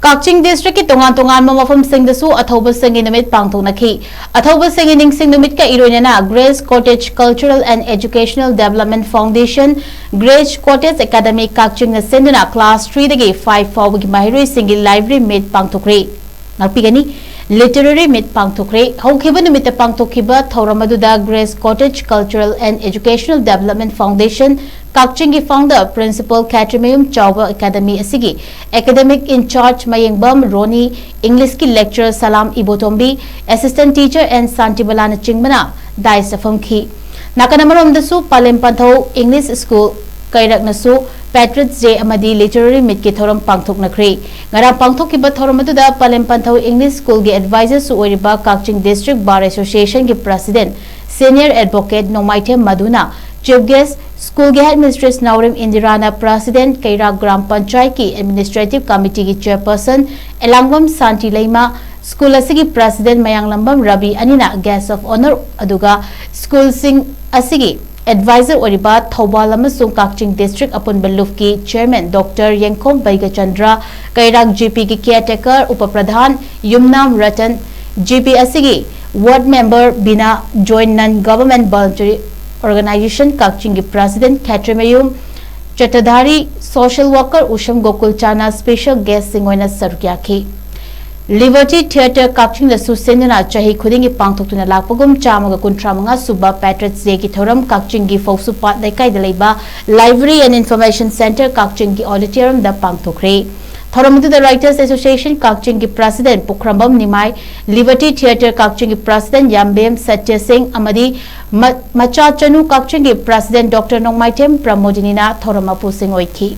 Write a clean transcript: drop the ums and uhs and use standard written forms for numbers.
Kakching district ki Tongn Tonganva Mapham Singdasu Athouba Singgi Numit Pangthoknakhi. Athouba Singgi Numit ka ironana Grace Cottage Cultural and Educational Development Foundation, Grace Cottage Academy Kakching na senduna class 3 dagi 5 fawgi mahiroi singi library meet pangthokre. Ngapigani literary meet pangthokre. Haukiba numit pangthokiba thoramaduda Grace Cottage Cultural and Educational Development Foundation Kakching ki founder Principal Catrimum Chauba Academy asigi academic in charge Mayengbam Roni English ki lecturer Salam Ibotombi assistant teacher and Santibalana Chingbana dai safam ki nakanamarom dasu Palem Pantho English School Kairak nasu Patrick J amadi literary meet ki thoram pangthoknakhi ngara pangthokiba thoramatuda Palem Pantho English School gi advisor su oriba Kakching District Bar Association ki president senior advocate Nomaithe Maduna Chief guest School के Headmistress Naurim Indirana President Kairak Gram Panchayat की Administrative Committee की Chairperson Elangwam Santi Leima School asigi President Mayanglambam Rabi Anina Guest of Honor aduga School Sing asigi Advisor Oriba Thobal amasung Kakching District upon Baluf ki Chairman Dr. Yengkom Baiga Chandra Kairak GP की Caretaker Upapradhan Yumnam Ratan GP asigi Ward Member Bina Joint Non-Government Voluntary Organization Kakching President Katrimayum Chatadhari Social Worker Usham Gokul Chana Special Guest Singoina Sarukyaki Liberty Theatre Kakching the Susendana Chahi Kudingi Pangtokuna Lapagum Chamaga Kuntramanga Suba Patrick Zeki Thoram Kakching Foksu Pat Lekai Deleba Library and Information Center Kakching Auditorium the Pangtokre Thoramutu the Writers Association Kakching President Pukrambam Nimai Liberty Theatre Kakching President Yambem Satya Singh Amadi Macha Chanu Kakching President Dr. Nongmaitem Pramodinina Thoramapu Singh Oiki